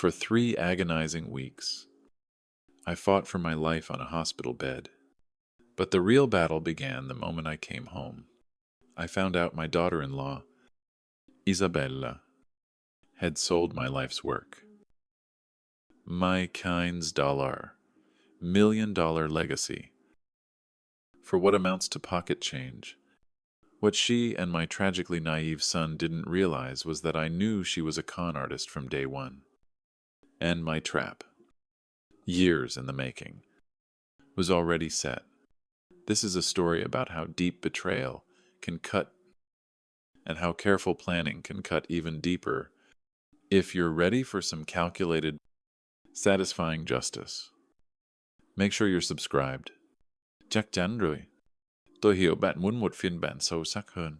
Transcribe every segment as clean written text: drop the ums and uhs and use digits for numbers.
For 3 agonizing weeks, I fought for my life on a hospital bed. But the real battle began the moment I came home. I found out my daughter-in-law, Isabella, had sold my life's work. My kind's $1 million legacy. For what amounts to pocket change. What she and my tragically naive son didn't realize was that I knew she was a con artist from day one. And my trap, years in the making, was already set. This is a story about how deep betrayal can cut and how careful planning can cut even deeper if you're ready for some calculated, satisfying justice. Make sure you're subscribed. Chắc chắn rồi. Tôi hiểu bạn muốn một phiên bản sâu sắc hơn,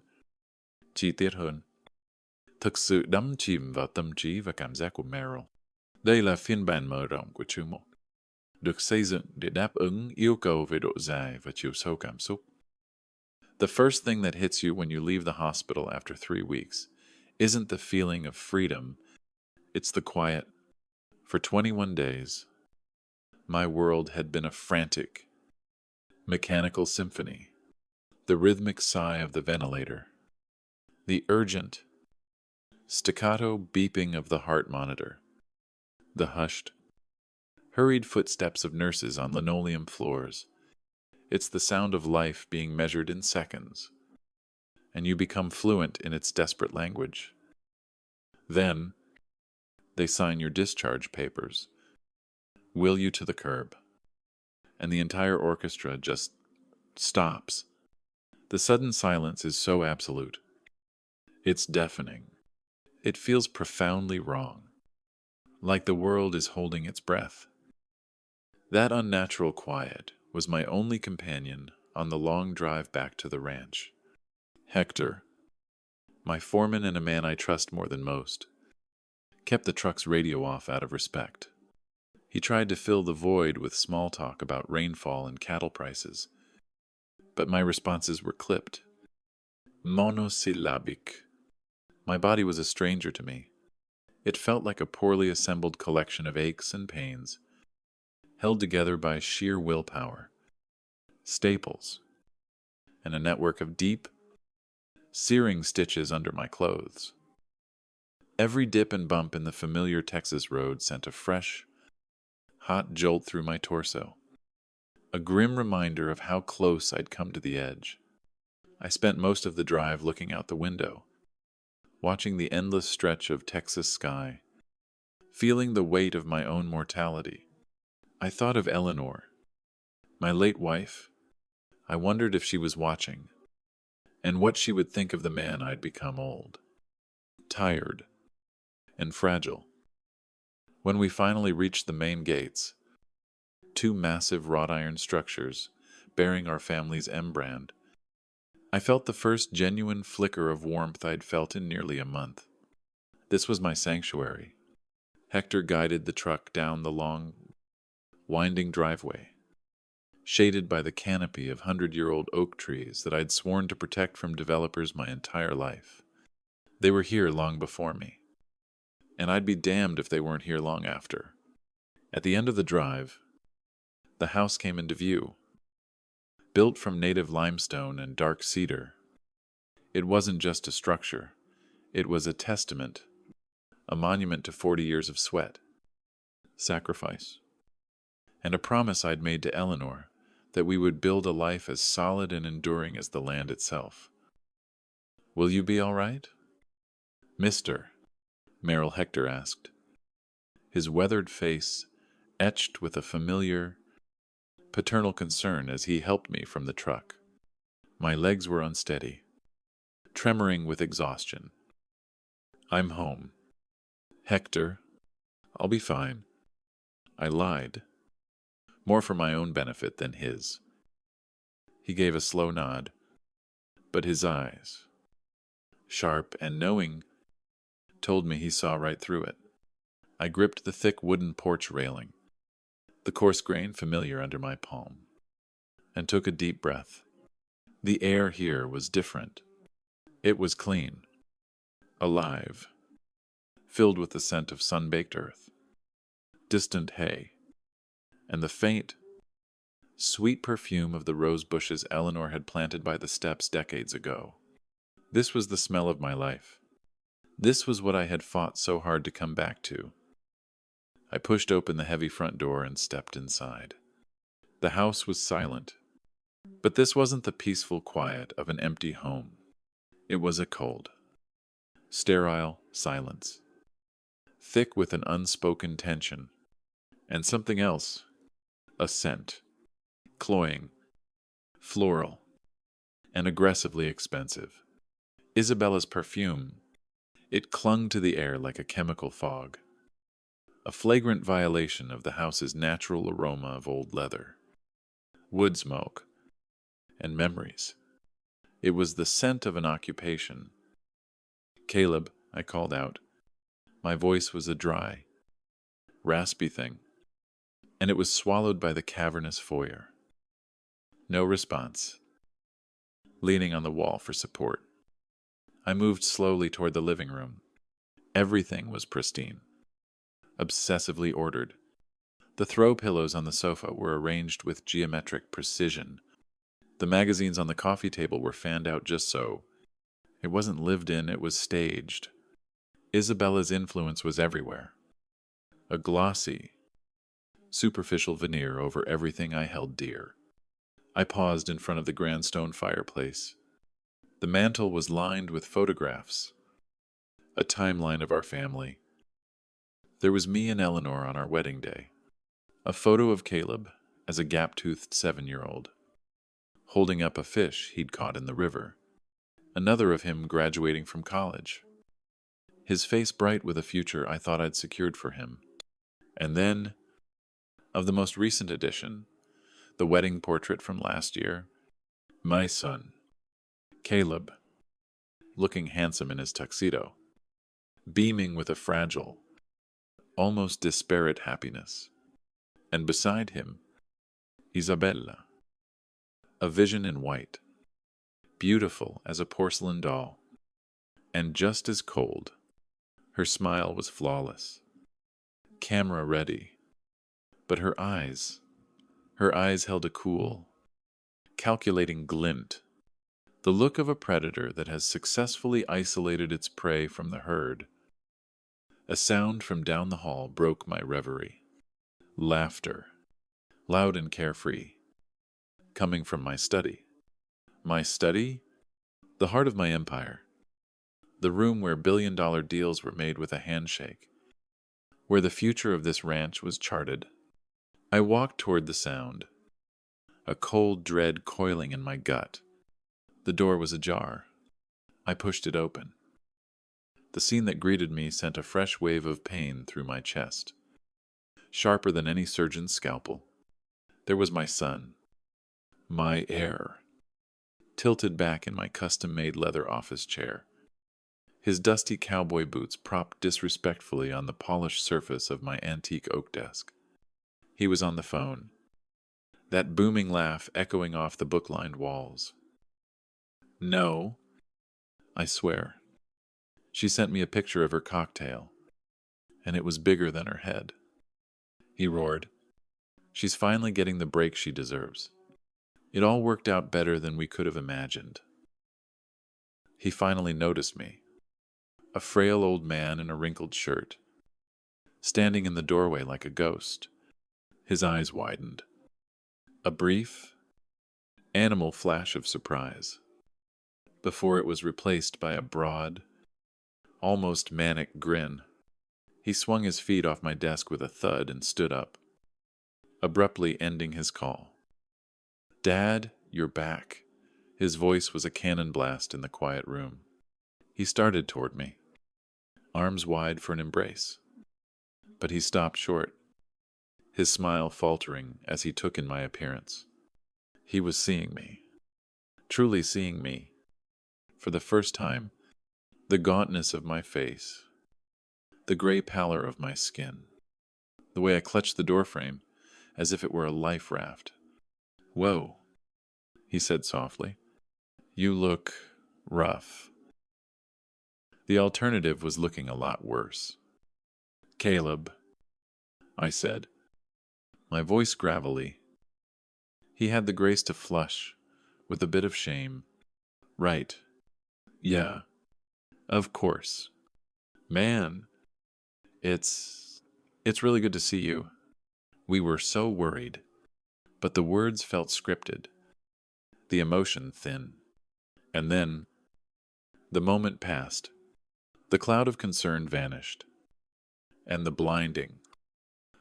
chi tiết hơn, thực sự đắm chìm vào tâm trí và cảm giác của Meryl. Đây là phiên bản mở rộng của chương 1, được xây dựng để đáp ứng yêu cầu về độ dài và chiều sâu cảm xúc. The first thing that hits you when you leave the hospital after 3 weeks isn't the feeling of freedom, it's the quiet. For 21 days, my world had been a frantic, mechanical symphony. The rhythmic sigh of the ventilator, the urgent, staccato beeping of the heart monitor, the hushed, hurried footsteps of nurses on linoleum floors. It's the sound of life being measured in seconds, and you become fluent in its desperate language. Then, they sign your discharge papers, will you to the curb, and the entire orchestra just stops. The sudden silence is so absolute. It's deafening. It feels profoundly wrong, like the world is holding its breath. That unnatural quiet was my only companion on the long drive back to the ranch. Hector, my foreman and a man I trust more than most, kept the truck's radio off out of respect. He tried to fill the void with small talk about rainfall and cattle prices, but my responses were clipped, monosyllabic. My body was a stranger to me. It felt like a poorly assembled collection of aches and pains, held together by sheer willpower, staples, and a network of deep, searing stitches under my clothes. Every dip and bump in the familiar Texas road sent a fresh, hot jolt through my torso, a grim reminder of how close I'd come to the edge. I spent most of the drive looking out the window, watching the endless stretch of Texas sky, feeling the weight of my own mortality. I thought of Eleanor, my late wife. I wondered if she was watching, and what she would think of the man I'd become old, tired, and fragile. When we finally reached the main gates, 2 massive wrought iron structures bearing our family's M brand, I felt the first genuine flicker of warmth I'd felt in nearly a month. This was my sanctuary. Hector guided the truck down the long, winding driveway, shaded by the canopy of 100-year-old oak trees that I'd sworn to protect from developers my entire life. They were here long before me, and I'd be damned if they weren't here long after. At the end of the drive, the house came into view. Built from native limestone and dark cedar, it wasn't just a structure. It was a testament, a monument to 40 years of sweat, sacrifice, and a promise I'd made to Eleanor that we would build a life as solid and enduring as the land itself. "Will you be all right, Mr. Merrill?" Hector asked, his weathered face etched with a familiar, paternal concern as he helped me from the truck. My legs were unsteady, tremoring with exhaustion. "I'm home, Hector. I'll be fine." I lied, more for my own benefit than his. He gave a slow nod, but his eyes, sharp and knowing, told me he saw right through it. I gripped the thick wooden porch railing, the coarse grain familiar under my palm, and took a deep breath. The air here was different. It was clean, alive, filled with the scent of sun-baked earth. distant hay, and the faint, sweet perfume of the rose bushes Eleanor had planted by the steps decades ago. This was the smell of my life. This was what I had fought so hard to come back to. I pushed open the heavy front door and stepped inside. The house was silent, but this wasn't the peaceful quiet of an empty home. It was a cold, sterile silence, thick with an unspoken tension, and something else, a scent, cloying, floral, and aggressively expensive. Isabella's perfume. It clung to the air like a chemical fog, a flagrant violation of the house's natural aroma of old leather, wood smoke, and memories. It was the scent of an occupation. "Caleb," I called out. My voice was a dry, raspy thing, and it was swallowed by the cavernous foyer. No response. Leaning on the wall for support, I moved slowly toward the living room. Everything was pristine, obsessively ordered. The throw pillows on the sofa were arranged with geometric precision. The magazines on the coffee table were fanned out just so. It wasn't lived in, it was staged. Isabella's influence was everywhere. A glossy, superficial veneer over everything I held dear. I paused in front of the grand stone fireplace. The mantel was lined with photographs, a timeline of our family. There was me and Eleanor on our wedding day, a photo of Caleb as a gap-toothed 7-year-old, holding up a fish he'd caught in the river, another of him graduating from college, his face bright with a future I thought I'd secured for him. And then, of the most recent edition, the wedding portrait from last year, my son, Caleb, looking handsome in his tuxedo, beaming with a fragile, almost disparate happiness. And beside him, Isabella, a vision in white, beautiful as a porcelain doll, and just as cold. Her smile was flawless, camera ready, but her eyes held a cool, calculating glint, the look of a predator that has successfully isolated its prey from the herd. A sound from down the hall broke my reverie. Laughter, loud and carefree, coming from my study. My study? The heart of my empire. The room where billion-dollar deals were made with a handshake, where the future of this ranch was charted. I walked toward the sound, a cold dread coiling in my gut. The door was ajar. I pushed it open. The scene that greeted me sent a fresh wave of pain through my chest, sharper than any surgeon's scalpel. There was my son, my heir, tilted back in my custom-made leather office chair, his dusty cowboy boots propped disrespectfully on the polished surface of my antique oak desk. He was on the phone, that booming laugh echoing off the book-lined walls. "No, I swear." She sent me a picture of her cocktail, and it was bigger than her head. He roared. "She's finally getting the break she deserves. It all worked out better than we could have imagined." He finally noticed me, a frail old man in a wrinkled shirt, standing in the doorway like a ghost. His eyes widened. A brief, animal flash of surprise, before it was replaced by a broad, almost manic grin. He swung his feet off my desk with a thud and stood up, abruptly ending his call. "Dad, you're back." His voice was a cannon blast in the quiet room. He started toward me, arms wide for an embrace. But he stopped short, his smile faltering as he took in my appearance. He was seeing me, truly seeing me. For the first time, the gauntness of my face, the gray pallor of my skin, the way I clutched the doorframe as if it were a life raft. "Whoa," he said softly. "You look rough." The alternative was looking a lot worse. "Caleb, I said, my voice gravelly. He had the grace to flush, with a bit of shame. Right. Yeah. Of course. Man, it's... it's really good to see you. We were so worried. But the words felt scripted, the emotion thin. And then, the moment passed. The cloud of concern vanished, and the blinding,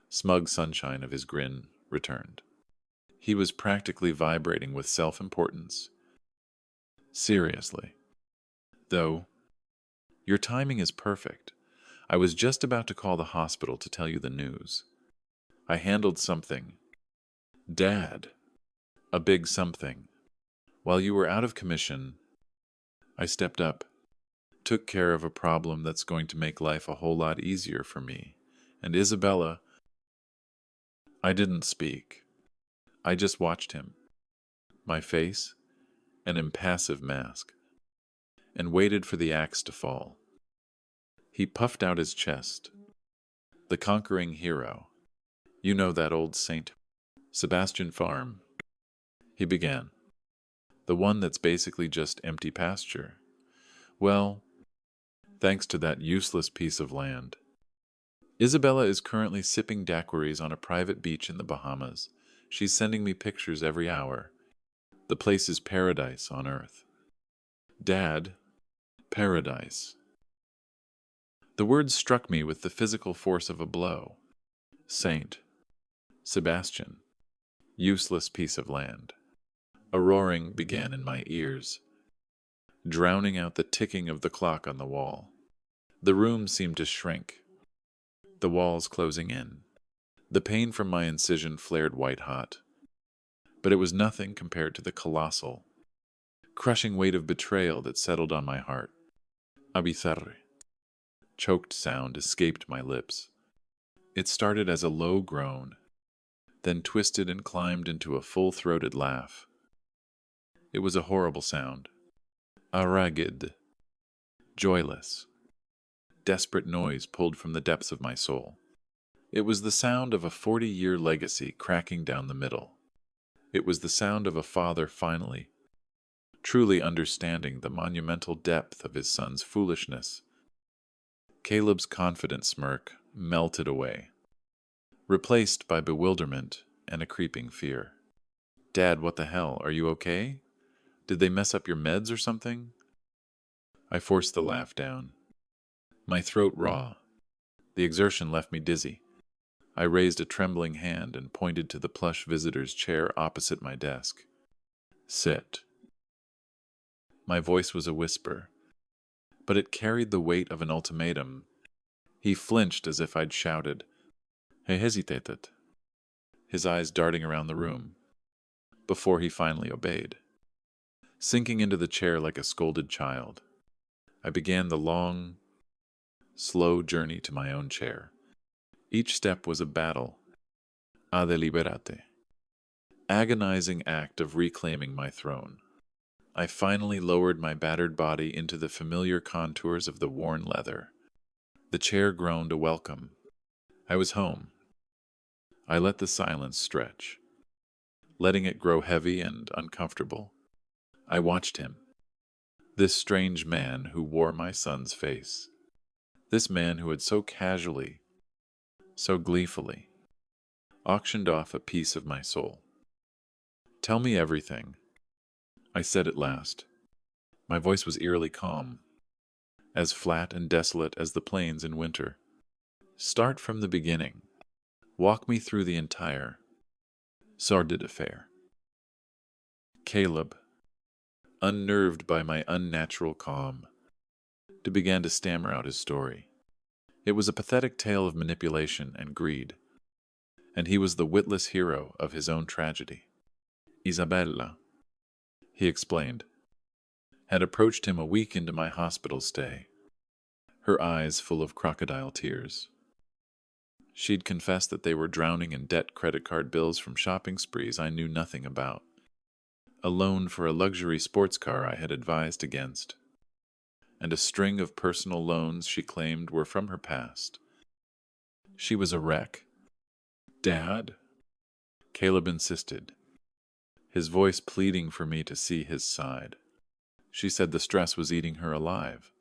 smug sunshine of his grin returned. He was practically vibrating with self-importance. Seriously. Though, your timing is perfect. I was just about to call the hospital to tell you the news. I handled something. Dad. A big something. While you were out of commission, I stepped up, took care of a problem that's going to make life a whole lot easier for me. And Isabella, I didn't speak. I just watched him. My face, an impassive mask, and waited for the axe to fall. He puffed out his chest. The conquering hero. You know that old saint, Sebastian Farm. He began. The one that's basically just empty pasture. Well, thanks to that useless piece of land. Isabella is currently sipping daiquiris on a private beach in the Bahamas. She's sending me pictures every hour. The place is paradise on earth. Dad, paradise. The words struck me with the physical force of a blow. Saint. Sebastian. Useless piece of land. A roaring began in my ears, drowning out the ticking of the clock on the wall. The room seemed to shrink, the walls closing in. The pain from my incision flared white-hot, but it was nothing compared to the colossal, crushing weight of betrayal that settled on my heart. Abizarre. Choked sound escaped my lips. It started as a low groan, then twisted and climbed into a full-throated laugh. It was a horrible sound. A ragged, joyless, desperate noise pulled from the depths of my soul. It was the sound of a 40-year legacy cracking down the middle. It was the sound of a father finally, truly understanding the monumental depth of his son's foolishness. Caleb's confident smirk melted away, replaced by bewilderment and a creeping fear. Dad, what the hell? Are you okay? Did they mess up your meds or something? I forced the laugh down, my throat raw. The exertion left me dizzy. I raised a trembling hand and pointed to the plush visitor's chair opposite my desk. Sit. My voice was a whisper, but it carried the weight of an ultimatum. He flinched as if I'd shouted. He hesitated, his eyes darting around the room, before he finally obeyed. Sinking into the chair like a scolded child, I began the long, slow journey to my own chair. Each step was a battle, a deliberate, agonizing act of reclaiming my throne. I finally lowered my battered body into the familiar contours of the worn leather. The chair groaned a welcome. I was home. I let the silence stretch, letting it grow heavy and uncomfortable. I watched him, this strange man who wore my son's face, this man who had so casually, so gleefully, auctioned off a piece of my soul. Tell me everything, I said at last. My voice was eerily calm, as flat and desolate as the plains in winter. Start from the beginning. Walk me through the entire sordid affair. Caleb, unnerved by my unnatural calm, began to stammer out his story. It was a pathetic tale of manipulation and greed, and he was the witless hero of his own tragedy. Isabella, he explained, had approached him a week into my hospital stay, her eyes full of crocodile tears. She'd confessed that they were drowning in debt credit card bills from shopping sprees I knew nothing about, a loan for a luxury sports car I had advised against, and a string of personal loans she claimed were from her past. She was a wreck, Dad, Caleb insisted, his voice pleading for me to see his side. She said the stress was eating her alive.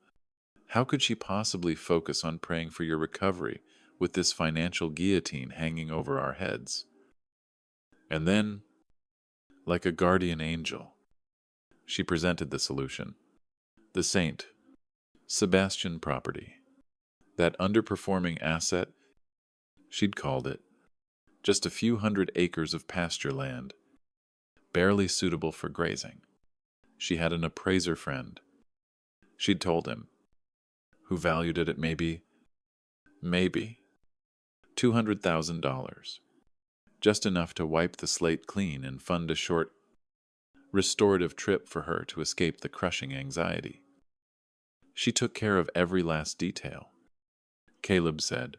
How could she possibly focus on praying for your recovery with this financial guillotine hanging over our heads? And then, like a guardian angel, she presented the solution. The Saint, Sebastian property. That underperforming asset, she'd called it. Just a few hundred acres of pasture land, barely suitable for grazing. She had an appraiser friend. She'd told him, who valued it at maybe $200,000. Just enough to wipe the slate clean and fund a short, restorative trip for her to escape the crushing anxiety. She took care of every last detail, Caleb said,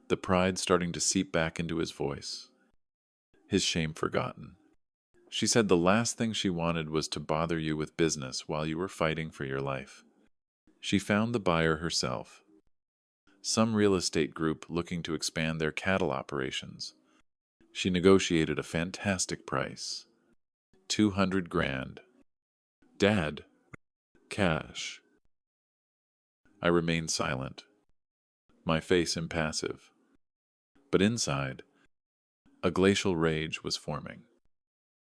the pride starting to seep back into his voice, his shame forgotten. She said the last thing she wanted was to bother you with business while you were fighting for your life. She found the buyer herself, some real estate group looking to expand their cattle operations. She negotiated a fantastic price, 200 grand. Dad, cash. I remained silent, my face impassive. But inside, a glacial rage was forming,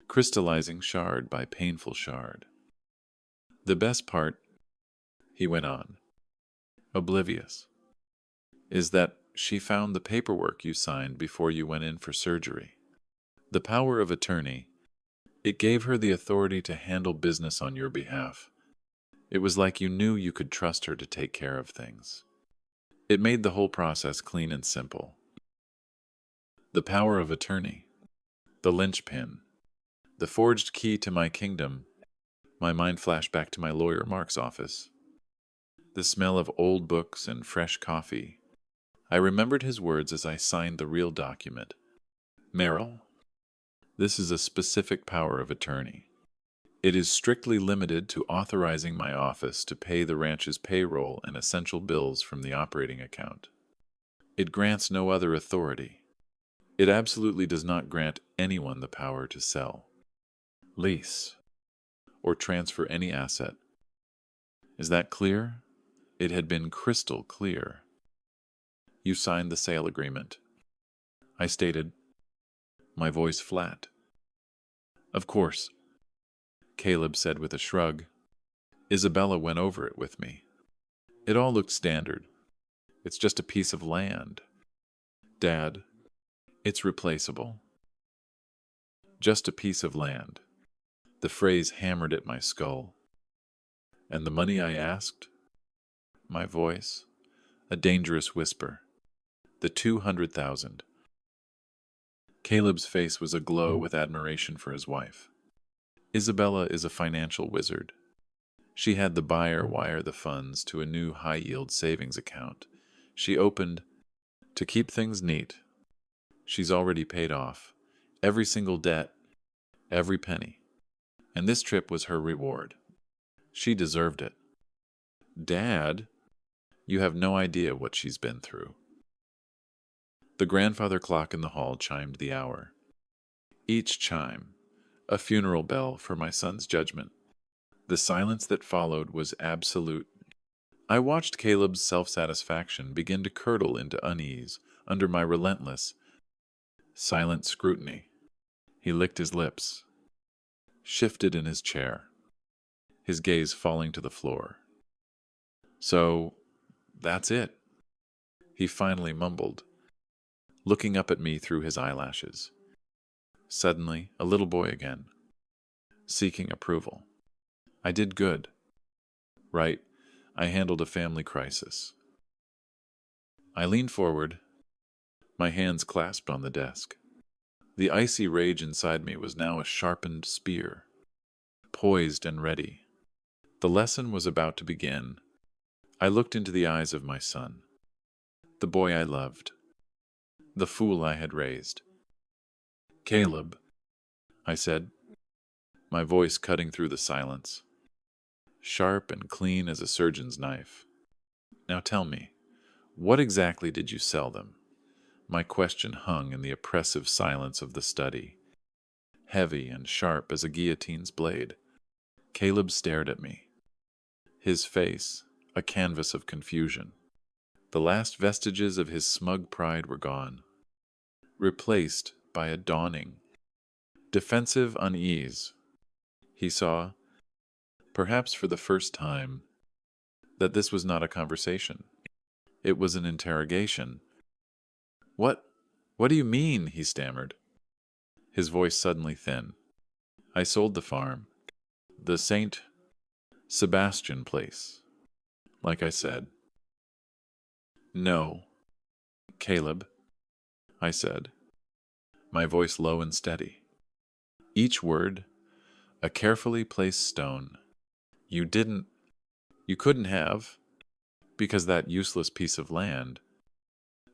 crystallizing shard by painful shard. The best part, he went on, oblivious, is that she found the paperwork you signed before you went in for surgery. The power of attorney, it gave her the authority to handle business on your behalf. It was like you knew you could trust her to take care of things. It made the whole process clean and simple. The power of attorney, the linchpin, the forged key to my kingdom. My mind flashed back to my lawyer Mark's office. The smell of old books and fresh coffee. I remembered his words as I signed the real document. Merrill, this is a specific power of attorney. It is strictly limited to authorizing my office to pay the ranch's payroll and essential bills from the operating account. It grants no other authority. It absolutely does not grant anyone the power to sell, lease, or transfer any asset. Is that clear? It had been crystal clear. You signed the sale agreement, I stated, my voice flat. Of course, Caleb said with a shrug. Isabella went over it with me. It all looked standard. It's just a piece of land. Dad, it's replaceable. Just a piece of land. The phrase hammered at my skull. And the money I asked? My voice, a dangerous whisper. The 200,000. Caleb's face was aglow with admiration for his wife. Isabella is a financial wizard. She had the buyer wire the funds to a new high-yield savings account she opened to keep things neat. She's already paid off every single debt, every penny. And this trip was her reward. She deserved it. Dad, you have no idea what she's been through. The grandfather clock in the hall chimed the hour. Each chime, a funeral bell for my son's judgment. The silence that followed was absolute. I watched Caleb's self-satisfaction begin to curdle into unease under my relentless, silent scrutiny. He licked his lips, shifted in his chair, his gaze falling to the floor. So, that's it, he finally mumbled, looking up at me through his eyelashes. Suddenly, a little boy again, seeking approval. I did good. Right, I handled a family crisis. I leaned forward, my hands clasped on the desk. The icy rage inside me was now a sharpened spear, poised and ready. The lesson was about to begin. I looked into the eyes of my son, the boy I loved, the fool I had raised. Caleb, I said, my voice cutting through the silence, sharp and clean as a surgeon's knife. Now tell me, what exactly did you sell them? My question hung in the oppressive silence of the study, heavy and sharp as a guillotine's blade. Caleb stared at me, his face a canvas of confusion. The last vestiges of his smug pride were gone, replaced by a dawning, defensive unease. He saw, perhaps for the first time, that this was not a conversation. It was an interrogation. What do you mean?" he stammered, his voice suddenly thin. "I sold the farm. The St. Sebastian place. Like I said." "No, Caleb," I said, my voice low and steady. Each word a carefully placed stone. You couldn't have, because that useless piece of land,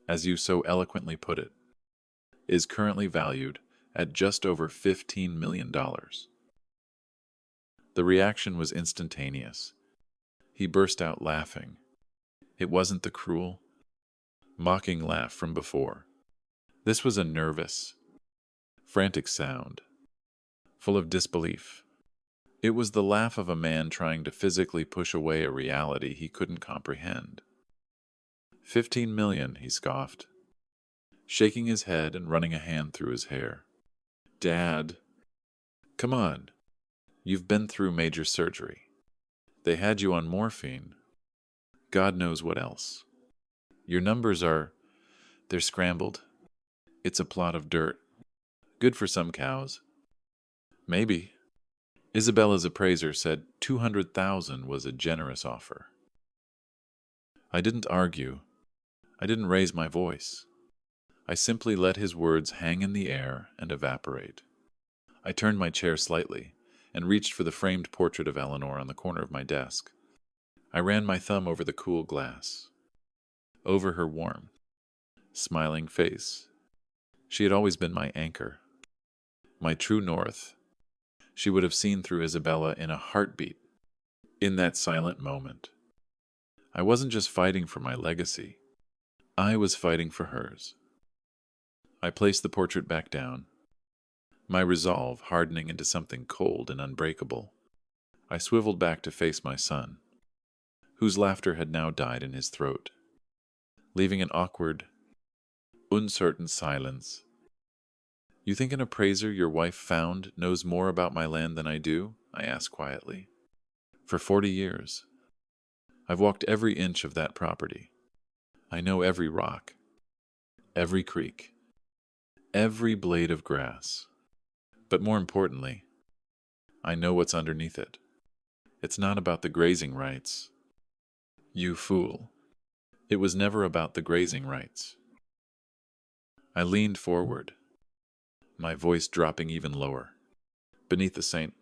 as you so eloquently put it, is currently valued at just over $15 million. The reaction was instantaneous. He burst out laughing. It wasn't the cruel, mocking laugh from before. This was a nervous, frantic sound, full of disbelief. It was the laugh of a man trying to physically push away a reality he couldn't comprehend. 15 million, he scoffed, shaking his head and running a hand through his hair. Dad, come on. You've been through major surgery. They had you on morphine. God knows what else. Your numbers they're scrambled. It's a plot of dirt. Good for some cows. Maybe. Isabella's appraiser said 200,000 was a generous offer. I didn't argue. I didn't raise my voice. I simply let his words hang in the air and evaporate. I turned my chair slightly and reached for the framed portrait of Eleanor on the corner of my desk. I ran my thumb over the cool glass, over her warm, smiling face. She had always been my anchor, my true north. She would have seen through Isabella in a heartbeat, in that silent moment. I wasn't just fighting for my legacy. I was fighting for hers. I placed the portrait back down, my resolve hardening into something cold and unbreakable. I swiveled back to face my son, whose laughter had now died in his throat, leaving an awkward, uncertain silence. You think an appraiser your wife found knows more about my land than I do? I asked quietly. For 40 years. I've walked every inch of that property. I know every rock, every creek, every blade of grass. But more importantly, I know what's underneath it. It's not about the grazing rights. You fool. It was never about the grazing rights. I leaned forward, my voice dropping even lower. Beneath the St.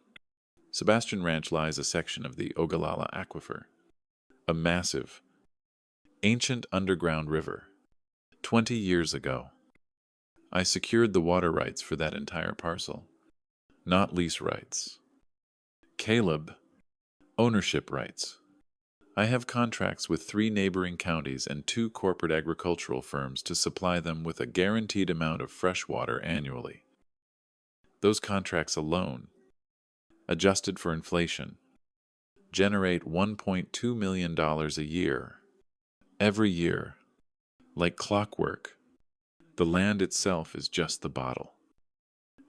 Sebastian Ranch lies a section of the Ogallala Aquifer, a massive, ancient underground river. 20 years ago, I secured the water rights for that entire parcel, not lease rights. Caleb, ownership rights. I have contracts with 3 neighboring counties and 2 corporate agricultural firms to supply them with a guaranteed amount of fresh water annually. Those contracts alone, adjusted for inflation, generate $1.2 million a year. Every year, like clockwork. The land itself is just the bottle.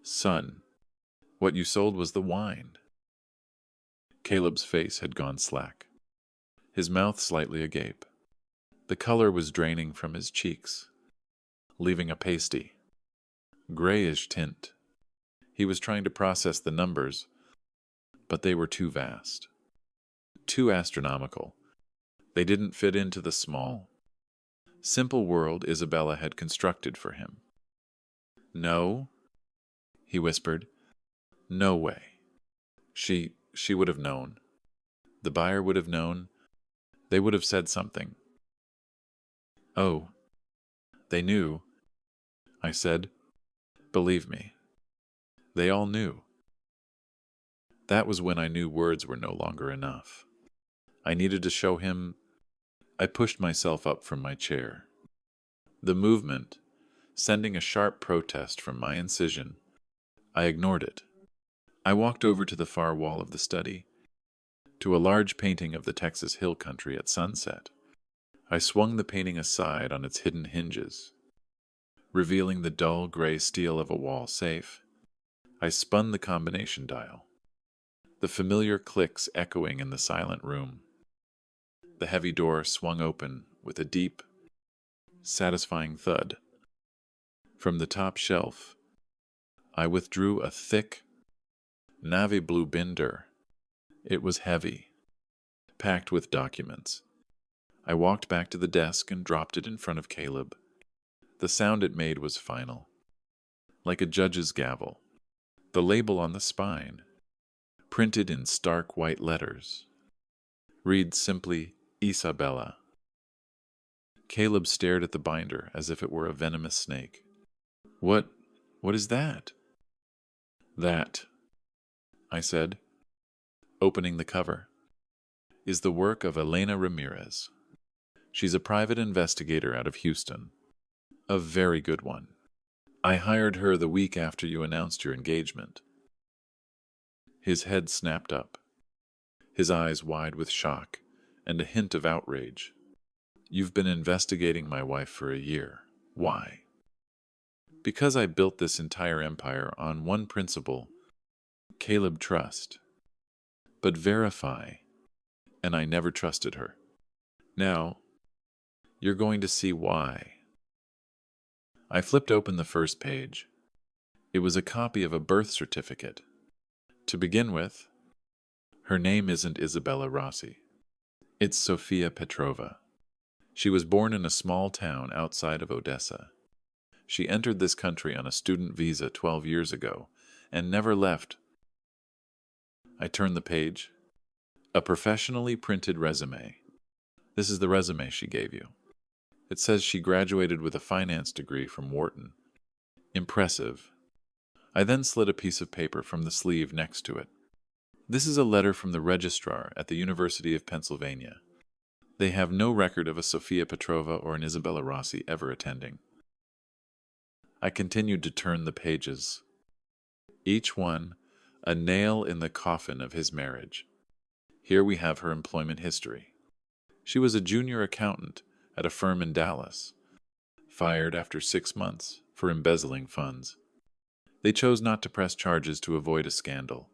Son, what you sold was the wine. Caleb's face had gone slack, his mouth slightly agape. The color was draining from his cheeks, leaving a pasty, grayish tint. He was trying to process the numbers, but they were too vast, too astronomical. They didn't fit into the small, simple world Isabella had constructed for him. No, he whispered. No way. She would have known. The buyer would have known. They would have said something. Oh, they knew, I said. Believe me, they all knew. That was when I knew words were no longer enough. I needed to show him. I pushed myself up from my chair. The movement, sending a sharp protest from my incision. I ignored it. I walked over to the far wall of the study, to a large painting of the Texas hill country at sunset. I swung the painting aside on its hidden hinges, revealing the dull gray steel of a wall safe. I spun the combination dial, the familiar clicks echoing in the silent room. The heavy door swung open with a deep, satisfying thud. From the top shelf, I withdrew a thick, navy blue binder. It was heavy, packed with documents. I walked back to the desk and dropped it in front of Caleb. The sound it made was final, like a judge's gavel. The label on the spine, printed in stark white letters, reads simply, Isabella. Caleb stared at the binder as if it were a venomous snake. What is that? That, I said, opening the cover, is the work of Elena Ramirez. She's a private investigator out of Houston. A very good one. I hired her the week after you announced your engagement. His head snapped up, his eyes wide with shock and a hint of outrage. You've been investigating my wife for a year. Why? Because I built this entire empire on one principle, Caleb, trust. But verify, and I never trusted her. Now, you're going to see why. I flipped open the first page. It was a copy of a birth certificate. To begin with, her name isn't Isabella Rossi. It's Sofia Petrova. She was born in a small town outside of Odessa. She entered this country on a student visa 12 years ago and never left. I turned the page. A professionally printed resume. This is the resume she gave you. It says she graduated with a finance degree from Wharton. Impressive. I then slid a piece of paper from the sleeve next to it. This is a letter from the registrar at the University of Pennsylvania. They have no record of a Sofia Petrova or an Isabella Rossi ever attending. I continued to turn the pages, each one a nail in the coffin of his marriage. Here we have her employment history. She was a junior accountant at a firm in Dallas, fired after 6 months for embezzling funds. They chose not to press charges to avoid a scandal.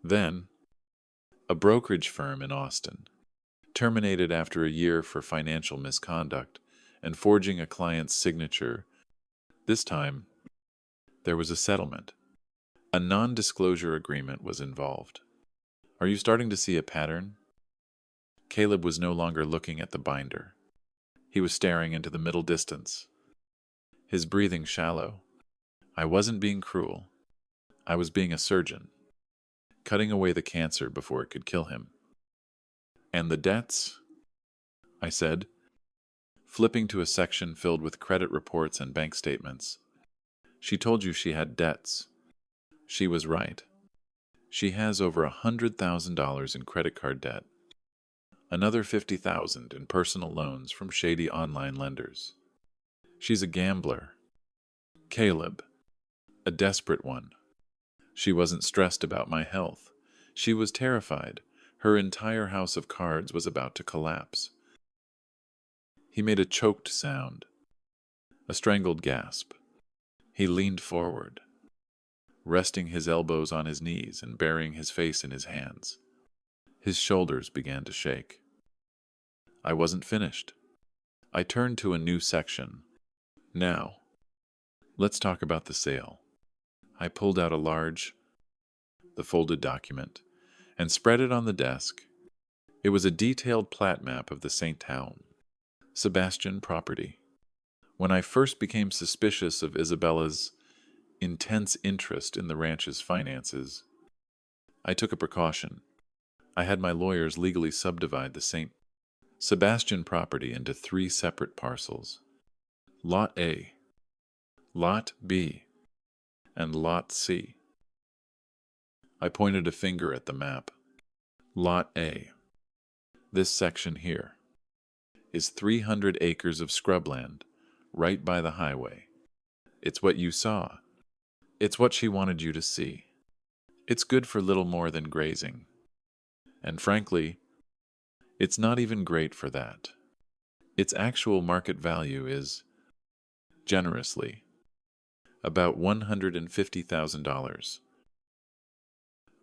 Then, a brokerage firm in Austin, terminated after a year for financial misconduct and forging a client's signature. This time, there was a settlement. A non-disclosure agreement was involved. Are you starting to see a pattern? Caleb was no longer looking at the binder. He was staring into the middle distance, his breathing shallow. I wasn't being cruel. I was being a surgeon, cutting away the cancer before it could kill him. And the debts? I said, flipping to a section filled with credit reports and bank statements. She told you she had debts. She was right. She has over $100,000 in credit card debt. Another $50,000 in personal loans from shady online lenders. She's a gambler. Caleb, a desperate one. She wasn't stressed about my health. She was terrified. Her entire house of cards was about to collapse. He made a choked sound, a strangled gasp. He leaned forward, resting his elbows on his knees and burying his face in his hands. His shoulders began to shake. I wasn't finished. I turned to a new section. Now, let's talk about the sale. I pulled out the folded document, and spread it on the desk. It was a detailed plat map of the St. Town, Sebastian property. When I first became suspicious of Isabella's intense interest in the ranch's finances, I took a precaution. I had my lawyers legally subdivide the St. Sebastian property into 3 separate parcels. Lot A, Lot B, and Lot C. I pointed a finger at the map. Lot A, this section here, is 300 acres of scrubland right by the highway. It's what you saw. It's what she wanted you to see. It's good for little more than grazing. And frankly, it's not even great for that. Its actual market value is, generously, about $150,000.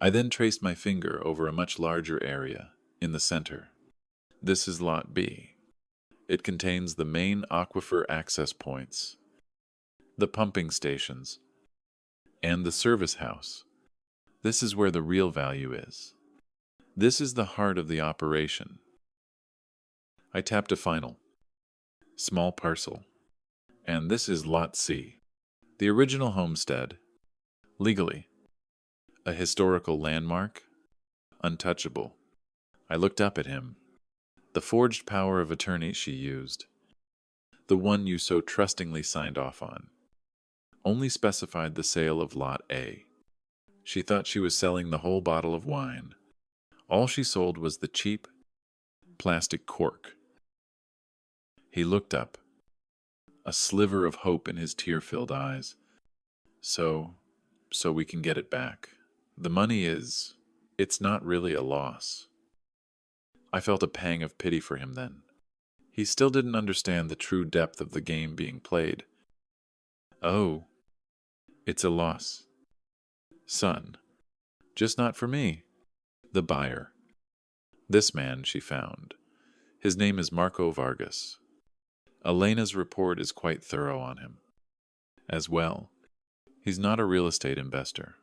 I then traced my finger over a much larger area, in the center. This is Lot B. It contains the main aquifer access points, the pumping stations, and the service house. This is where the real value is. This is the heart of the operation. I tapped a final, small parcel, and this is Lot C, the original homestead, legally, a historical landmark, untouchable. I looked up at him. The forged power of attorney she used, the one you so trustingly signed off on, only specified the sale of Lot A. She thought she was selling the whole bottle of wine. All she sold was the cheap plastic cork. He looked up, a sliver of hope in his tear-filled eyes. So we can get it back. The money it's not really a loss. I felt a pang of pity for him then. He still didn't understand the true depth of the game being played. Oh, it's a loss, son. Just not for me. The buyer. This man she found. His name is Marco Vargas. Elena's report is quite thorough on him. As well, he's not a real estate investor.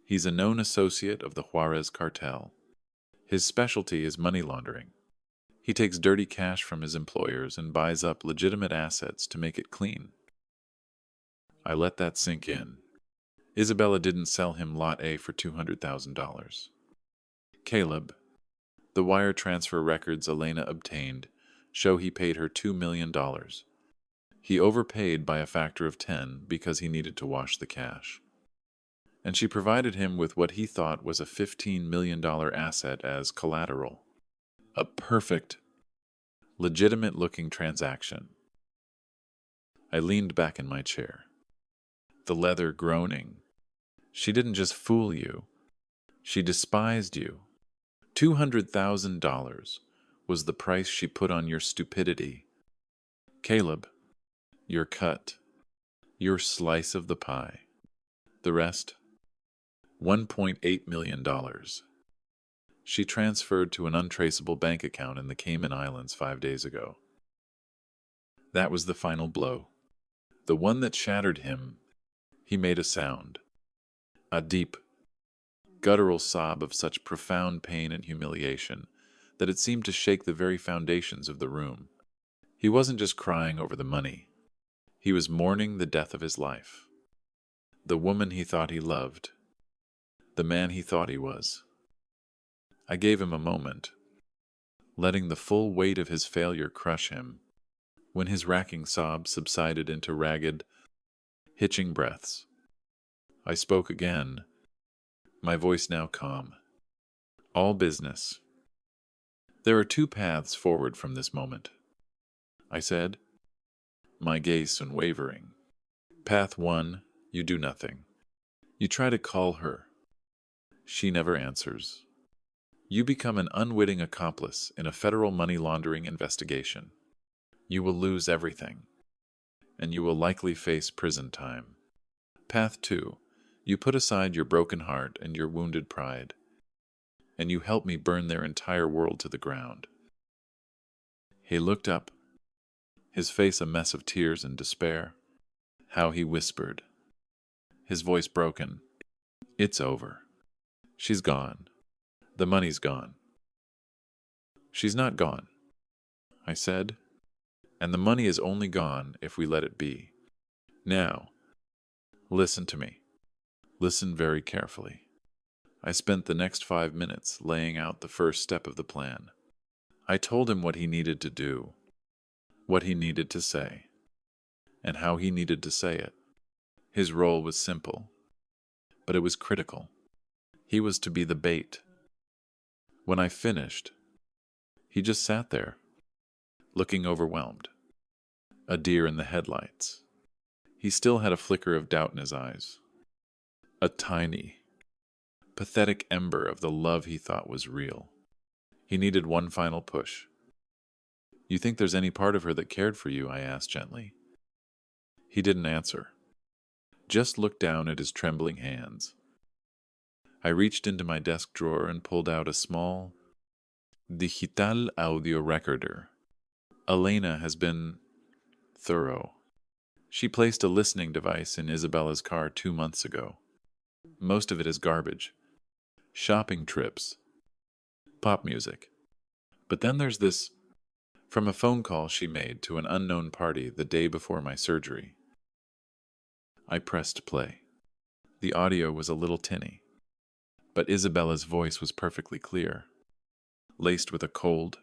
He's a known associate of the Juarez cartel. His specialty is money laundering. He takes dirty cash from his employers and buys up legitimate assets to make it clean. I let that sink in. Isabella didn't sell him Lot A for $200,000. Caleb, the wire transfer records Elena obtained show he paid her $2 million. He overpaid by a factor of 10 because he needed to wash the cash. And she provided him with what he thought was a $15 million asset as collateral. A perfect, legitimate-looking transaction. I leaned back in my chair, the leather groaning. She didn't just fool you. She despised you. $200,000 was the price she put on your stupidity. Caleb, your cut, your slice of the pie. The rest, $1.8 million. She transferred to an untraceable bank account in the Cayman Islands 5 days ago. That was the final blow. The one that shattered him. He made a sound. A deep, guttural sob of such profound pain and humiliation that it seemed to shake the very foundations of the room. He wasn't just crying over the money. He was mourning the death of his life. The woman he thought he loved. The man he thought he was. I gave him a moment, letting the full weight of his failure crush him, when his racking sobs subsided into ragged, hitching breaths. I spoke again, my voice now calm. All business. There are two paths forward from this moment, I said, my gaze soon wavering. Path 1, you do nothing. You try to call her. She never answers. You become an unwitting accomplice in a federal money laundering investigation. You will lose everything, and you will likely face prison time. Path 2, you put aside your broken heart and your wounded pride, and you help me burn their entire world to the ground. He looked up, his face a mess of tears and despair. How he whispered, his voice broken, "It's over. She's gone. The money's gone." "She's not gone," I said, "and the money is only gone if we let it be. Now, listen to me. Listen very carefully." I spent the next 5 minutes laying out the first step of the plan. I told him what he needed to do, what he needed to say, and how he needed to say it. His role was simple, but it was critical. He was to be the bait. When I finished, he just sat there, looking overwhelmed, a deer in the headlights. He still had a flicker of doubt in his eyes. A tiny, pathetic ember of the love he thought was real. He needed one final push. "You think there's any part of her that cared for you?" I asked gently. He didn't answer, just looked down at his trembling hands. I reached into my desk drawer and pulled out a small digital audio recorder. Elena has been thorough. She placed a listening device in Isabella's car 2 months ago. Most of it is garbage. Shopping trips. Pop music. But then there's this from a phone call she made to an unknown party the day before my surgery. I pressed play. The audio was a little tinny, but Isabella's voice was perfectly clear, laced with a cold,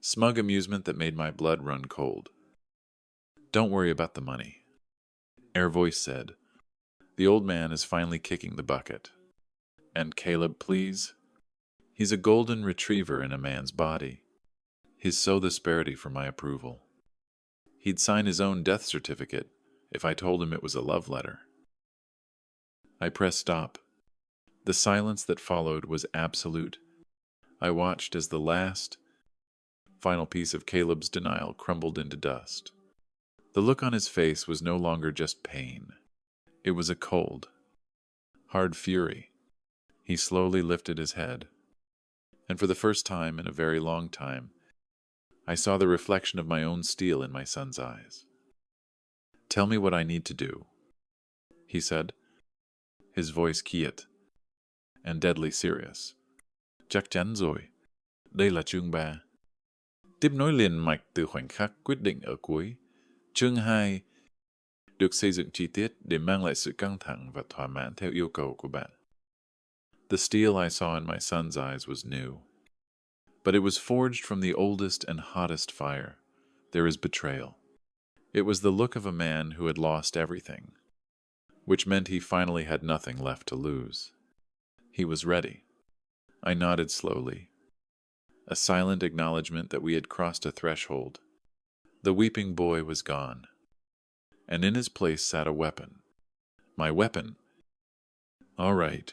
smug amusement that made my blood run cold. "Don't worry about the money," her voice said. "The old man is finally kicking the bucket. And Caleb, please? He's a golden retriever in a man's body. He's so disparity for my approval. He'd sign his own death certificate if I told him it was a love letter." I pressed stop. The silence that followed was absolute. I watched as the last, final piece of Caleb's denial crumbled into dust. The look on his face was no longer just pain. It was a cold, hard fury. He slowly lifted his head, and for the first time in a very long time, I saw the reflection of my own steel in my son's eyes. "Tell me what I need to do," he said, his voice quiet and deadly serious. "Chắc chắn rồi. Đây là chương 3. Tiếp nối liền mạch từ khoảnh khắc quyết định ở cuối. Chương 2 được xây dựng chi tiết để mang lại sự căng thẳng và thỏa mãn theo yêu cầu của bạn." The steel I saw in my son's eyes was new, but it was forged from the oldest and hottest fire. There is betrayal. It was the look of a man who had lost everything, which meant he finally had nothing left to lose. He was ready. I nodded slowly, a silent acknowledgement that we had crossed a threshold. The weeping boy was gone, and in his place sat a weapon. My weapon. "All right,"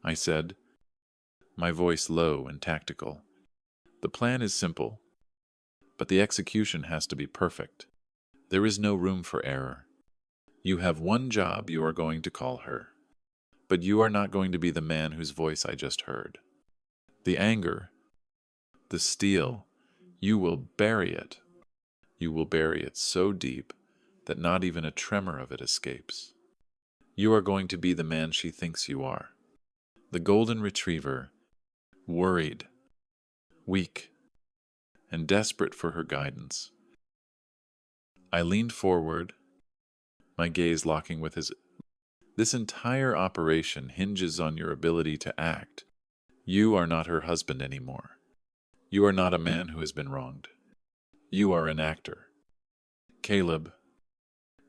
I said, my voice low and tactical. "The plan is simple, but the execution has to be perfect. There is no room for error. You have one job you are going to call her, but you are not going to be the man whose voice I just heard. The anger, the steel, you will bury it. You will bury it so deep that not even a tremor of it escapes. You are going to be the man she thinks you are. The golden retriever, worried, weak, and desperate for her guidance." I leaned forward, my gaze locking with his. "This entire operation hinges on your ability to act. You are not her husband anymore. You are not a man who has been wronged. You are an actor. Caleb,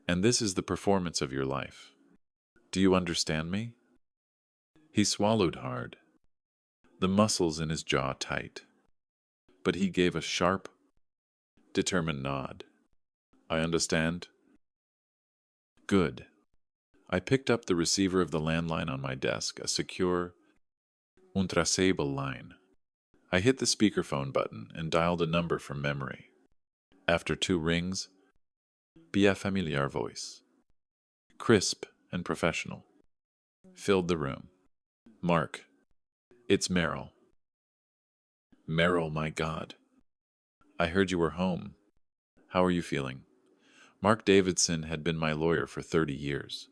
and this is the performance of your life. Do you understand me?" He swallowed hard, the muscles in his jaw tight, but he gave a sharp, determined nod. "I understand." Good. I picked up the receiver of the landline on my desk, a secure, untraceable line. I hit the speakerphone button and dialed a number from memory. After 2 rings, a familiar voice, crisp and professional, filled the room. "Mark, it's Meryl." "Meryl, my God. I heard you were home. How are you feeling?" Mark Davidson had been my lawyer for 30 years.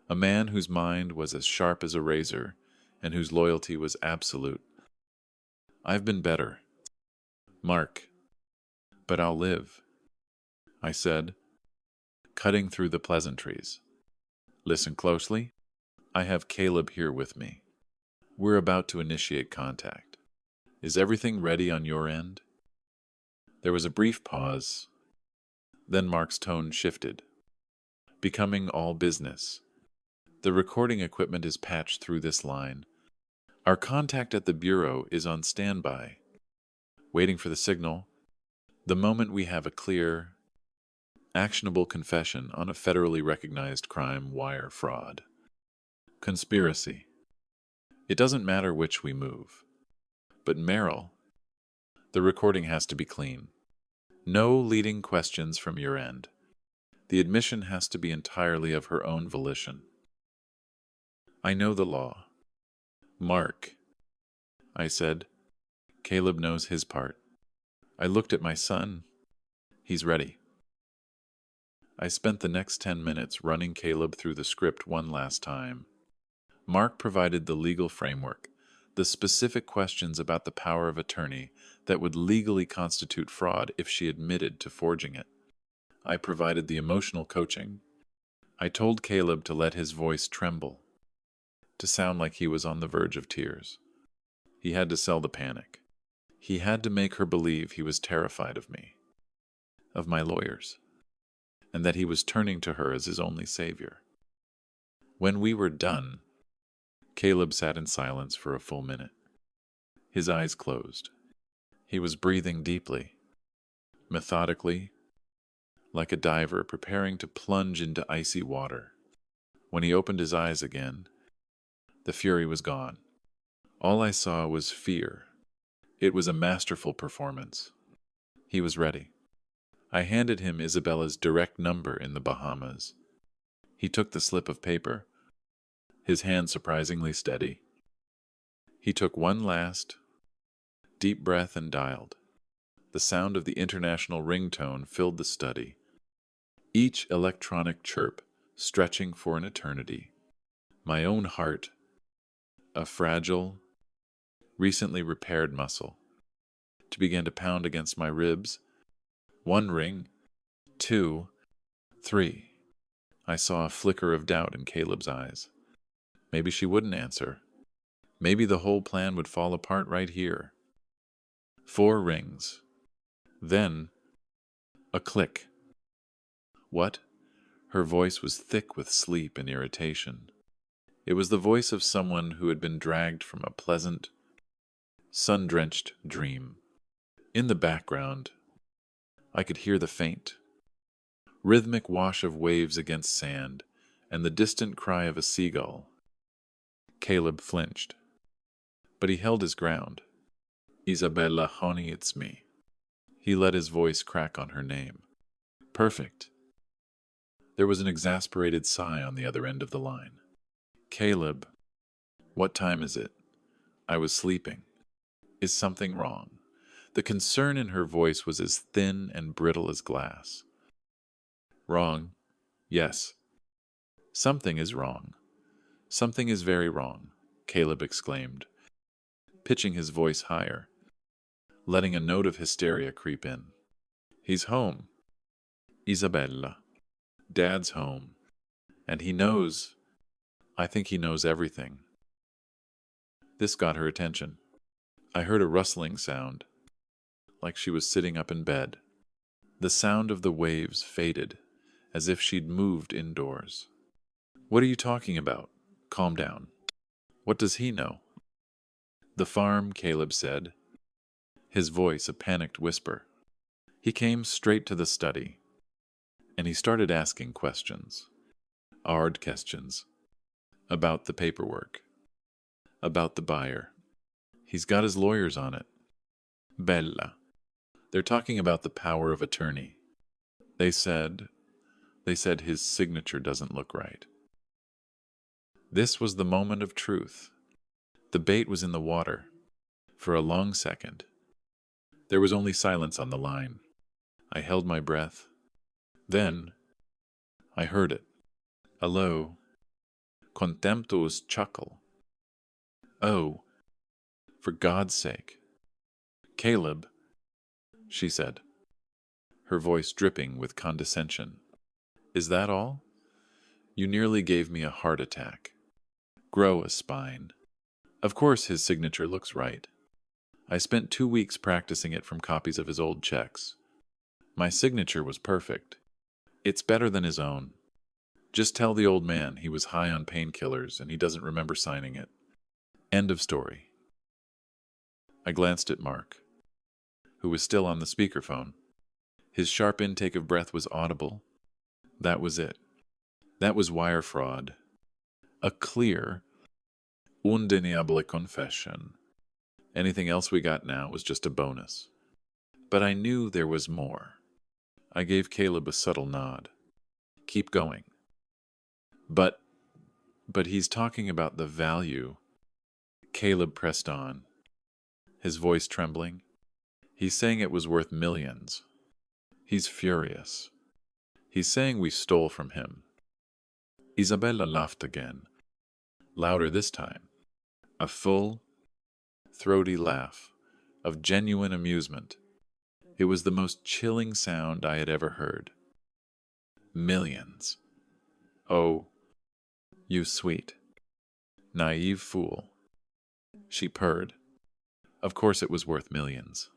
A man whose mind was as sharp as a razor and whose loyalty was absolute. "I've been better, Mark, but I'll live," I said, cutting through the pleasantries. "Listen closely. I have Caleb here with me. We're about to initiate contact. Is everything ready on your end?" There was a brief pause. Then Mark's tone shifted, becoming all business. "The recording equipment is patched through this line. Our contact at the bureau is on standby, waiting for the signal. The moment we have a clear, Actionable confession on a federally recognized crime: wire fraud. Conspiracy. It doesn't matter which we move. But Meryl, the recording has to be clean. No leading questions from your end. The admission has to be entirely of her own volition. I know the law. Mark, I said. Caleb knows his part. I looked at my son. He's ready. I spent the next 10 minutes running Caleb through the script one last time. Mark provided the legal framework, the specific questions about the power of attorney that would legally constitute fraud if she admitted to forging it. I provided the emotional coaching. I told Caleb to let his voice tremble, to sound like he was on the verge of tears. He had to sell the panic. He had to make her believe he was terrified of me, of my lawyers, and that he was turning to her as his only savior. When we were done, Caleb sat in silence for a full minute. His eyes closed. He was breathing deeply, methodically, like a diver preparing to plunge into icy water. When he opened his eyes again, the fury was gone. All I saw was fear. It was a masterful performance. He was ready. I handed him Isabella's direct number in the Bahamas. He took the slip of paper, his hand surprisingly steady. He took one last, deep breath and dialed. The sound of the international ringtone filled the study, each electronic chirp stretching for an eternity. My own heart, a fragile, recently repaired muscle, began to pound against my ribs. 1 ring, 2, 3. I saw a flicker of doubt in Caleb's eyes. Maybe she wouldn't answer. Maybe the whole plan would fall apart right here. 4 rings. Then, a click. What? Her voice was thick with sleep and irritation. It was the voice of someone who had been dragged from a pleasant, sun-drenched dream. In the background, I could hear the faint, rhythmic wash of waves against sand and the distant cry of a seagull. Caleb flinched, but he held his ground. Isabella, honey, it's me. He let his voice crack on her name. Perfect. There was an exasperated sigh on the other end of the line. Caleb, what time is it? I was sleeping. Is something wrong? The concern in her voice was as thin and brittle as glass. Wrong. Yes. Something is wrong. Something is very wrong, Caleb exclaimed, pitching his voice higher, letting a note of hysteria creep in. He's home. Isabella. Dad's home. And he knows. I think he knows everything. This got her attention. I heard a rustling sound, like she was sitting up in bed. The sound of the waves faded, as if she'd moved indoors. What are you talking about? Calm down. What does he know? The farm, Caleb said, his voice a panicked whisper. He came straight to the study, and he started asking questions. Hard questions. About the paperwork. About the buyer. He's got his lawyers on it. Bella. They're talking about the power of attorney. They said his signature doesn't look right. This was the moment of truth. The bait was in the water. For a long second. There was only silence on the line. I held my breath. Then, I heard it. A low, contemptuous chuckle. Oh, for God's sake. Caleb, she said, her voice dripping with condescension. Is that all? You nearly gave me a heart attack. Grow a spine. Of course his signature looks right. I spent 2 weeks practicing it from copies of his old checks. My signature was perfect. It's better than his own. Just tell the old man he was high on painkillers and he doesn't remember signing it. End of story. I glanced at Mark, who was still on the speakerphone. His sharp intake of breath was audible, That was it. That was wire fraud. A clear, undeniable confession. Anything else we got now was just a bonus. But I knew there was more. I gave Caleb a subtle nod. Keep going. But he's talking about the value. Caleb pressed on, his voice trembling. He's saying it was worth millions. He's furious. He's saying we stole from him. Isabella laughed again, louder this time. A full, throaty laugh of genuine amusement. It was the most chilling sound I had ever heard. Millions. Oh, you sweet, naive fool. She purred. Of course it was worth millions.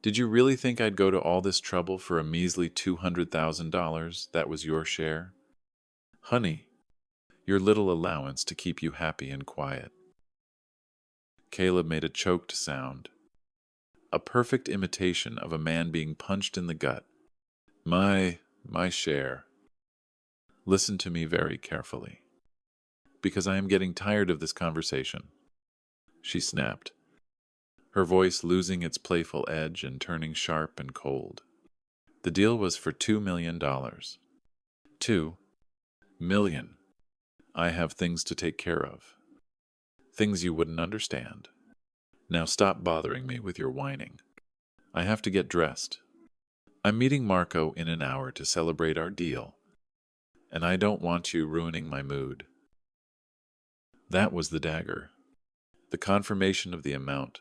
Did you really think I'd go to all this trouble for a measly $200,000 that was your share? Honey, your little allowance to keep you happy and quiet. Caleb made a choked sound, a perfect imitation of a man being punched in the gut. My share. Listen to me very carefully, because I am getting tired of this conversation. She snapped, her voice losing its playful edge and turning sharp and cold. The deal was for $2 million. $2 million. I have things to take care of. Things you wouldn't understand. Now stop bothering me with your whining. I have to get dressed. I'm meeting Marco in an hour to celebrate our deal, and I don't want you ruining my mood. That was the dagger. The confirmation of the amount.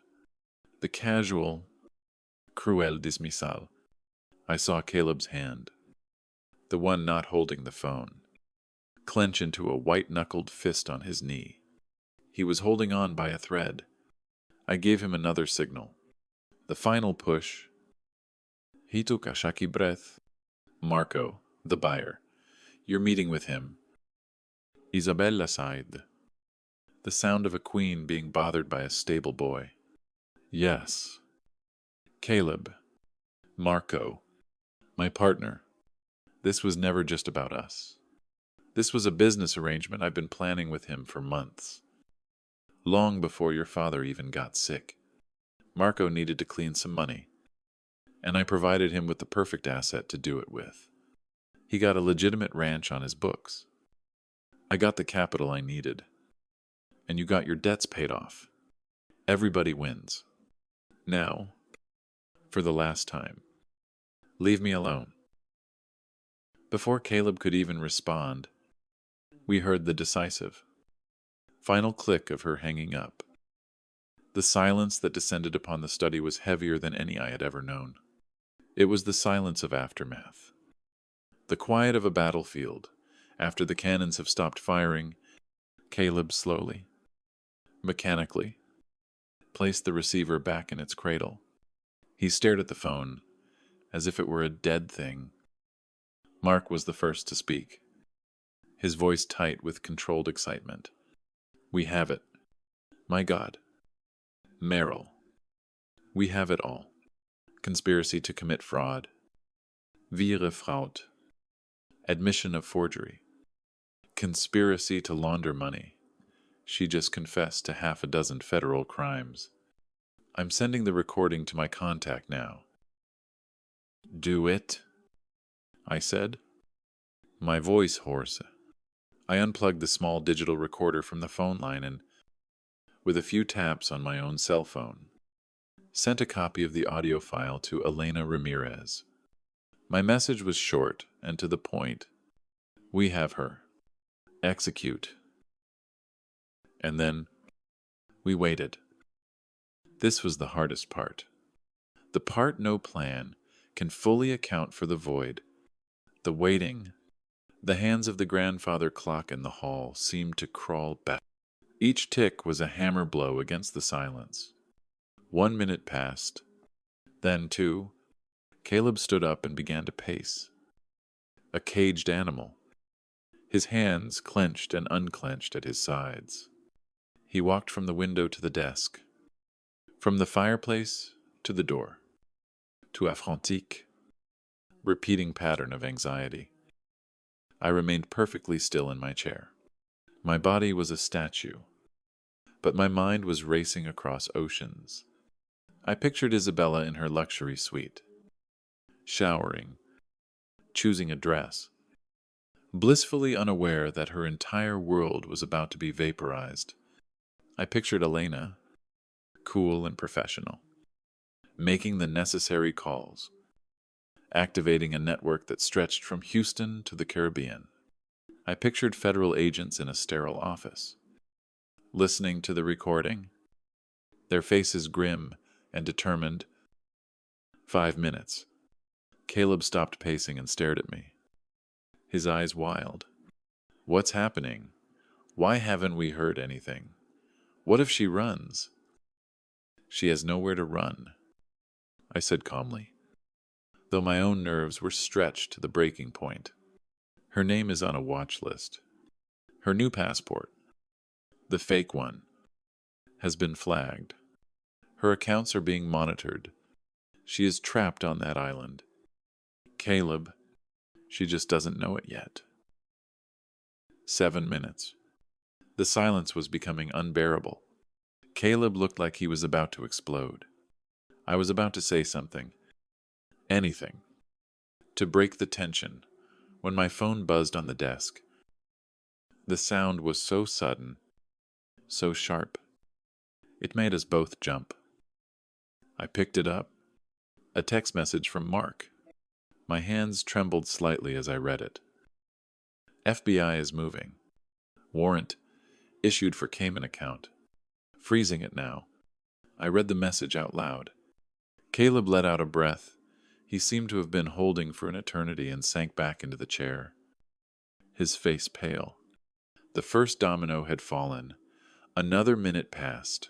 The casual, cruel dismissal. I saw Caleb's hand, the one not holding the phone, clench into a white-knuckled fist on his knee. He was holding on by a thread. I gave him another signal. The final push. He took a shaky breath. Marco, the buyer. You're meeting with him. Isabella sighed. The sound of a queen being bothered by a stable boy. Yes. Caleb. Marco. My partner. This was never just about us. This was a business arrangement I've been planning with him for months. Long before your father even got sick. Marco needed to clean some money, and I provided him with the perfect asset to do it with. He got a legitimate ranch on his books. I got the capital I needed, and you got your debts paid off. Everybody wins. Now, for the last time, leave me alone. Before Caleb could even respond, we heard the decisive, final click of her hanging up. The silence that descended upon the study was heavier than any I had ever known. It was the silence of aftermath. The quiet of a battlefield. After the cannons have stopped firing, Caleb slowly, mechanically, placed the receiver back in its cradle. He stared at the phone, as if it were a dead thing. Mark was the first to speak, his voice tight with controlled excitement. We have it. My God. Merrill. We have it all. Conspiracy to commit fraud. Wehre Fraud. Admission of forgery. Conspiracy to launder money. She just confessed to half a dozen federal crimes. I'm sending the recording to my contact now. Do it, I said, my voice hoarse. I unplugged the small digital recorder from the phone line and, with a few taps on my own cell phone, sent a copy of the audio file to Elena Ramirez. My message was short and to the point. We have her. Execute. And then we waited. This was the hardest part. The part no plan can fully account for the void. The waiting. The hands of the grandfather clock in the hall seemed to crawl back. Each tick was a hammer blow against the silence. 1 minute passed. Then 2. Caleb stood up and began to pace. A caged animal. His hands clenched and unclenched at his sides. He walked from the window to the desk, from the fireplace to the door, to a frantic, repeating pattern of anxiety. I remained perfectly still in my chair. My body was a statue, but my mind was racing across oceans. I pictured Isabella in her luxury suite, showering, choosing a dress, blissfully unaware that her entire world was about to be vaporized. I pictured Elena, cool and professional, making the necessary calls, activating a network that stretched from Houston to the Caribbean. I pictured federal agents in a sterile office, listening to the recording, their faces grim and determined. 5 minutes. Caleb stopped pacing and stared at me, his eyes wild. What's happening? Why haven't we heard anything? What if she runs? She has nowhere to run, I said calmly, though my own nerves were stretched to the breaking point. Her name is on a watch list. Her new passport, the fake one, has been flagged. Her accounts are being monitored. She is trapped on that island. Caleb, she just doesn't know it yet. 7 minutes. The silence was becoming unbearable. Caleb looked like he was about to explode. I was about to say something, anything, to break the tension, when my phone buzzed on the desk. The sound was so sudden, so sharp. It made us both jump. I picked it up. A text message from Mark. My hands trembled slightly as I read it. FBI is moving. Warrant issued for Cayman account. Freezing it now. I read the message out loud. Caleb let out a breath. He seemed to have been holding for an eternity and sank back into the chair, his face pale. The first domino had fallen. Another minute passed.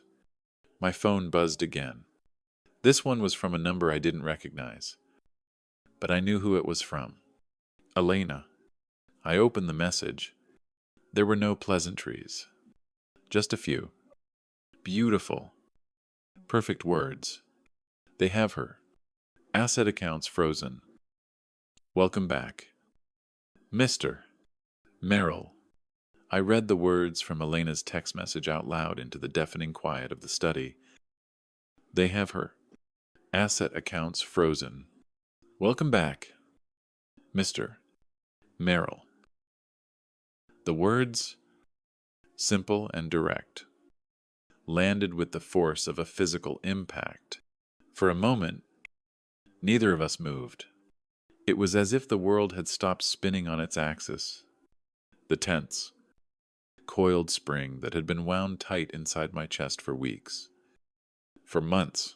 My phone buzzed again. This one was from a number I didn't recognize, but I knew who it was from. Elena. I opened the message. There were no pleasantries. Just a few. Beautiful. Perfect words. They have her. Asset accounts frozen. Welcome back. Mr. Merrill. I read the words from Elena's text message out loud into the deafening quiet of the study. They have her. Asset accounts frozen. Welcome back. Mr. Merrill. The words, simple and direct, landed with the force of a physical impact. For a moment, neither of us moved. It was as if the world had stopped spinning on its axis. The tense, coiled spring that had been wound tight inside my chest for weeks, for months,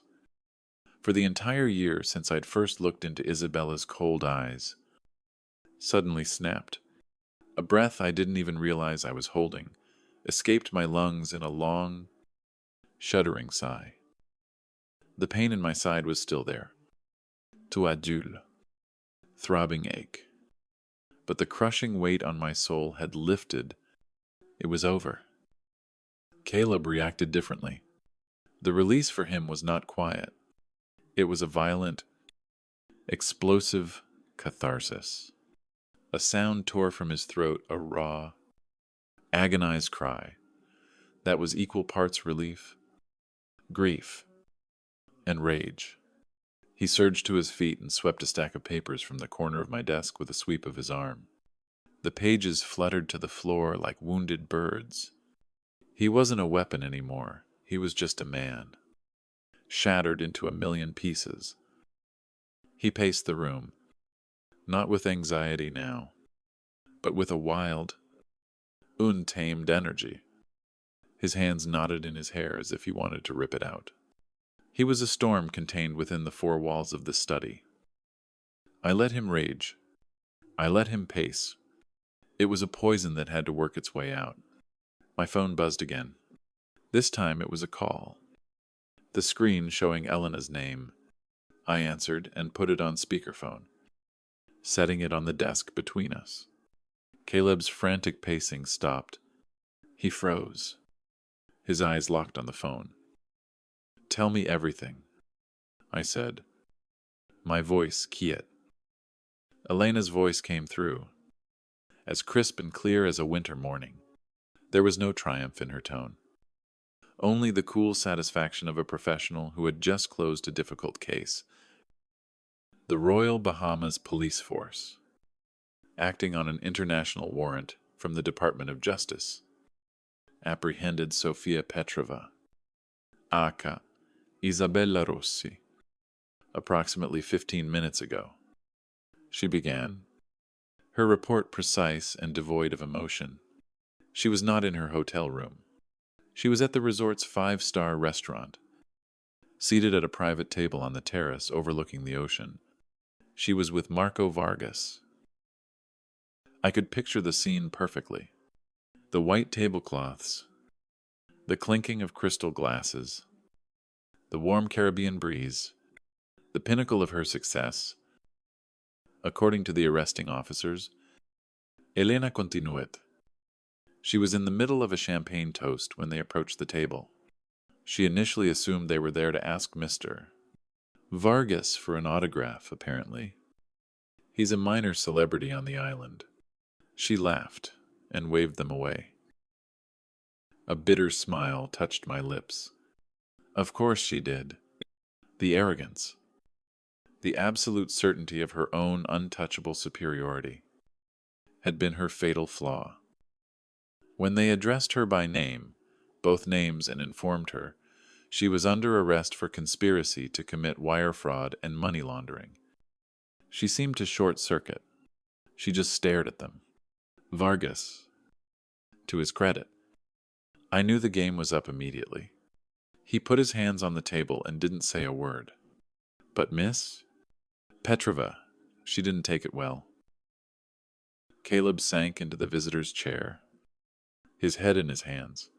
for the entire year since I'd first looked into Isabella's cold eyes, suddenly snapped. A breath I didn't even realize I was holding escaped my lungs in a long, shuddering sigh. The pain in my side was still there. Toil, throbbing ache. But the crushing weight on my soul had lifted. It was over. Caleb reacted differently. The release for him was not quiet. It was a violent, explosive catharsis. A sound tore from his throat, a raw, agonized cry that was equal parts relief, grief, and rage. He surged to his feet and swept a stack of papers from the corner of my desk with a sweep of his arm. The pages fluttered to the floor like wounded birds. He wasn't a weapon anymore. He was just a man, shattered into a million pieces. He paced the room, not with anxiety now, but with a wild, untamed energy. His hands knotted in his hair as if he wanted to rip it out. He was a storm contained within the four walls of the study. I let him rage. I let him pace. It was a poison that had to work its way out. My phone buzzed again. This time it was a call. The screen showing Elena's name. I answered and put it on speakerphone, setting it on the desk between us. Caleb's frantic pacing stopped. He froze. His eyes locked on the phone. Tell me everything, I said, my voice quiet. Elena's voice came through, as crisp and clear as a winter morning. There was no triumph in her tone, only the cool satisfaction of a professional who had just closed a difficult case. The Royal Bahamas Police Force, acting on an international warrant from the Department of Justice, apprehended Sofia Petrova, aka Isabella Rossi, approximately 15 minutes ago. She began, her report precise and devoid of emotion. She was not in her hotel room. She was at the resort's 5-star restaurant, seated at a private table on the terrace overlooking the ocean. She was with Marco Vargas. I could picture the scene perfectly. The white tablecloths, the clinking of crystal glasses, the warm Caribbean breeze, the pinnacle of her success. According to the arresting officers, Elena continued. She was in the middle of a champagne toast when they approached the table. She initially assumed they were there to ask Mr. Vargas for an autograph, apparently. He's a minor celebrity on the island. She laughed and waved them away. A bitter smile touched my lips. Of course she did. The arrogance, the absolute certainty of her own untouchable superiority, had been her fatal flaw. When they addressed her by name, both names, and informed her she was under arrest for conspiracy to commit wire fraud and money laundering, she seemed to short-circuit. She just stared at them. Vargas, to his credit, I knew the game was up immediately. He put his hands on the table and didn't say a word. But Miss Petrova, she didn't take it well. Caleb sank into the visitor's chair, his head in his hands,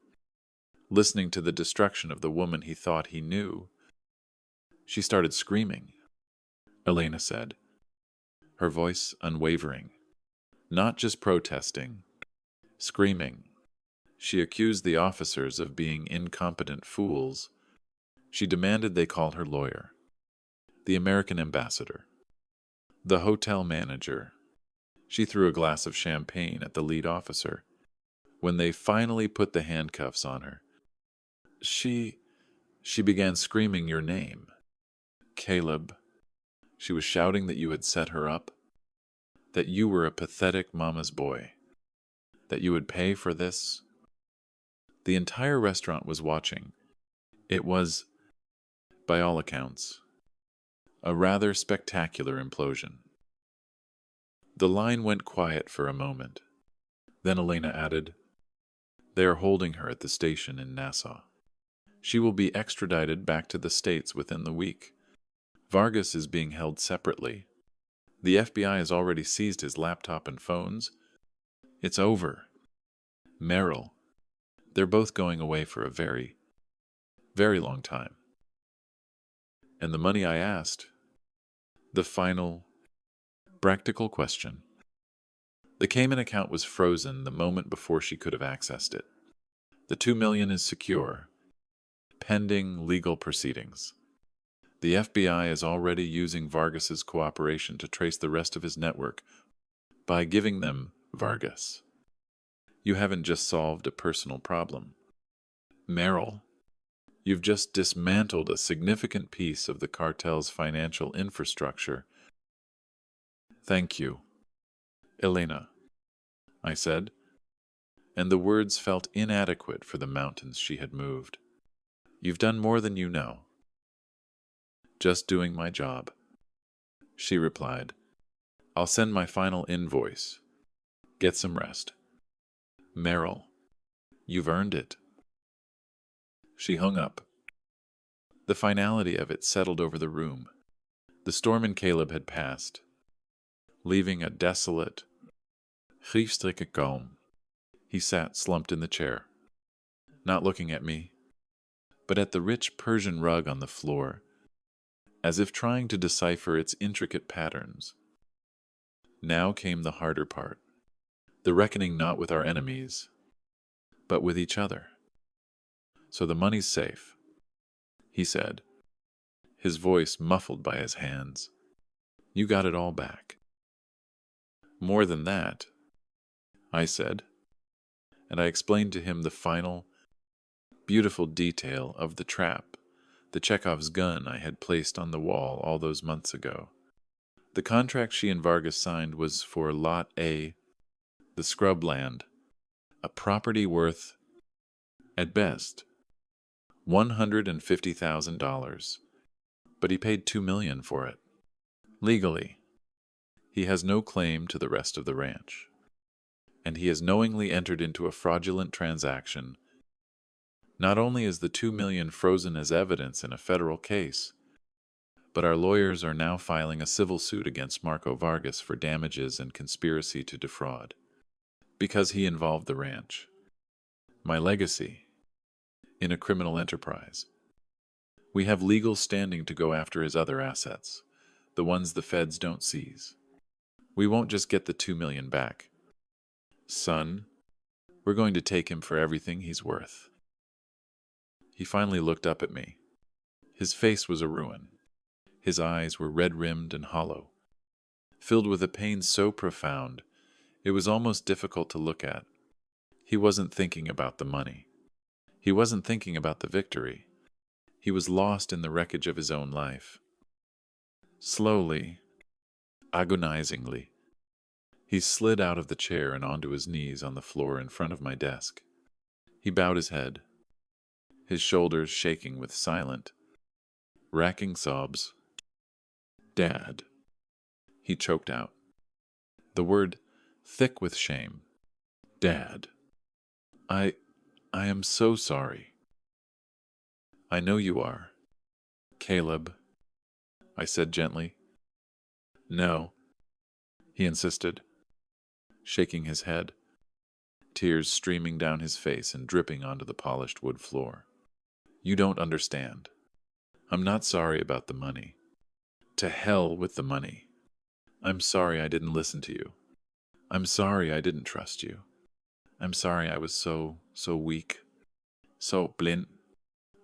listening to the destruction of the woman he thought he knew. She started screaming, Elena said, her voice unwavering, not just protesting, screaming. She accused the officers of being incompetent fools. She demanded they call her lawyer, the American ambassador, the hotel manager. She threw a glass of champagne at the lead officer. When they finally put the handcuffs on her, she began screaming your name. Caleb. She was shouting that you had set her up, that you were a pathetic mama's boy, that you would pay for this. The entire restaurant was watching. It was, by all accounts, a rather spectacular implosion. The line went quiet for a moment. Then Elena added, They are holding her at the station in Nassau. She will be extradited back to the States within the week. Vargas is being held separately. The FBI has already seized his laptop and phones. It's over. Merrill. They're both going away for a very, very long time. And the money I asked, the final, practical question. The Cayman account was frozen the moment before she could have accessed it. The $2 million is secure, pending legal proceedings. The FBI is already using Vargas's cooperation to trace the rest of his network by giving them Vargas. You haven't just solved a personal problem. Merrill, you've just dismantled a significant piece of the cartel's financial infrastructure. Thank you, Elena, I said, and the words felt inadequate for the mountains she had moved. You've done more than you know. Just doing my job, she replied. I'll send my final invoice. Get some rest. Merrill, you've earned it. She hung up. The finality of it settled over the room. The storm in Caleb had passed, leaving a desolate, griefstrikken calm. He sat slumped in the chair, not looking at me, but at the rich Persian rug on the floor, as if trying to decipher its intricate patterns. Now came the harder part, the reckoning not with our enemies, but with each other. So the money's safe, he said, his voice muffled by his hands. You got it all back. More than that, I said, and I explained to him the final, beautiful detail of the trap, the Chekhov's gun I had placed on the wall all those months ago. The contract she and Vargas signed was for Lot A, the scrubland, a property worth, at best, $150,000, but he paid $2 million for it. Legally, he has no claim to the rest of the ranch, and he has knowingly entered into a fraudulent transaction. Not only is the $2 million frozen as evidence in a federal case, but our lawyers are now filing a civil suit against Marco Vargas for damages and conspiracy to defraud, because he involved the ranch, my legacy, in a criminal enterprise. We have legal standing to go after his other assets, the ones the feds don't seize. We won't just get the $2 million back. Son, we're going to take him for everything he's worth. He finally looked up at me. His face was a ruin. His eyes were red-rimmed and hollow, filled with a pain so profound it was almost difficult to look at. He wasn't thinking about the money. He wasn't thinking about the victory. He was lost in the wreckage of his own life. Slowly, agonizingly, he slid out of the chair and onto his knees on the floor in front of my desk. He bowed his head, his shoulders shaking with silent, racking sobs. "Dad," he choked out, the word thick with shame. "Dad, I am so sorry." "I know you are, Caleb," I said gently. "No," he insisted, shaking his head, tears streaming down his face and dripping onto the polished wood floor. "You don't understand. I'm not sorry about the money. To hell with the money. I'm sorry I didn't listen to you. I'm sorry I didn't trust you. I'm sorry I was so weak, so blind.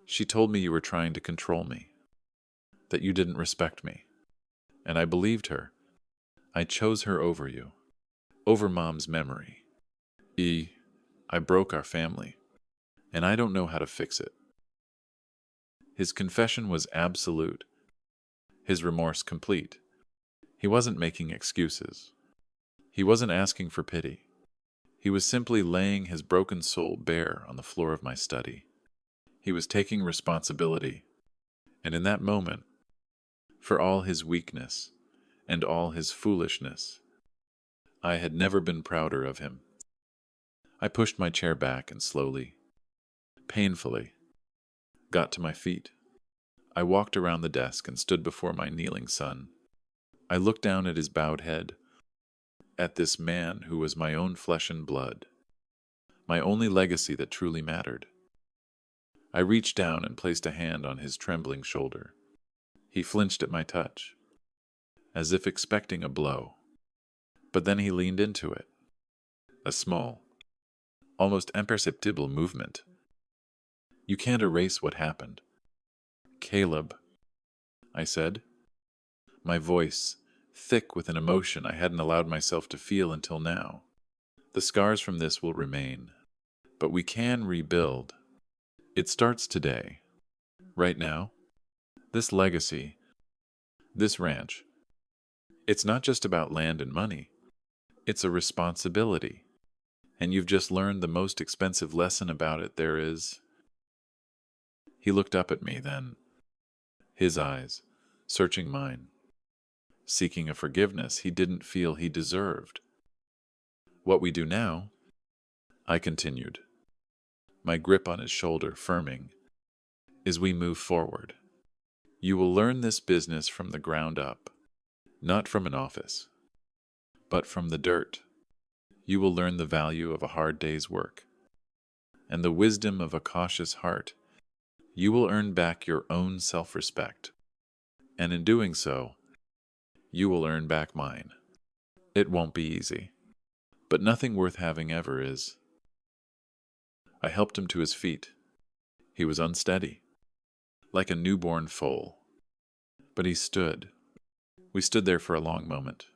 She told me you were trying to control me, that you didn't respect me. And I believed her. I chose her over you, over Mom's memory. I broke our family, and I don't know how to fix it." His confession was absolute, his remorse complete. He wasn't making excuses. He wasn't asking for pity. He was simply laying his broken soul bare on the floor of my study. He was taking responsibility, and in that moment, for all his weakness and all his foolishness, I had never been prouder of him. I pushed my chair back and slowly, painfully, got to my feet. I walked around the desk and stood before my kneeling son. I looked down at his bowed head, at this man who was my own flesh and blood, my only legacy that truly mattered. I reached down and placed a hand on his trembling shoulder. He flinched at my touch, as if expecting a blow, but then he leaned into it. A small, almost imperceptible movement. "You can't erase what happened." "Caleb," I said, my voice thick with an emotion I hadn't allowed myself to feel until now. "The scars from this will remain, but we can rebuild. It starts today, right now. This legacy, this ranch, it's not just about land and money. It's a responsibility, and you've just learned the most expensive lesson about it there is." He looked up at me then, his eyes searching mine, seeking a forgiveness he didn't feel he deserved. "What we do now," I continued, my grip on his shoulder firming, "is we move forward. You will learn this business from the ground up, not from an office, but from the dirt. You will learn the value of a hard day's work, and the wisdom of a cautious heart. You will earn back your own self-respect, and in doing so, you will earn back mine. It won't be easy, but nothing worth having ever is." I helped him to his feet. He was unsteady, like a newborn foal, but he stood. We stood there for a long moment,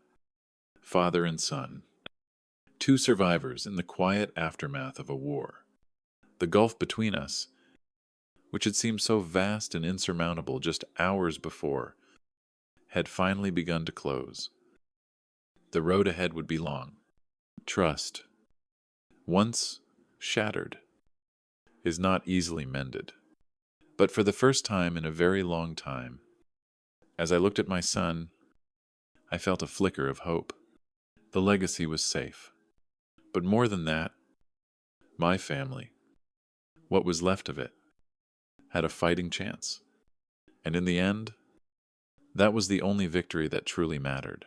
father and son, Two survivors in the quiet aftermath of a war. The gulf between us, which had seemed so vast and insurmountable just hours before, had finally begun to close. The road ahead would be long. Trust, once shattered, is not easily mended. But for the first time in a very long time, as I looked at my son, I felt a flicker of hope. The legacy was safe. But more than that, my family, what was left of it, had a fighting chance. And in the end, that was the only victory that truly mattered.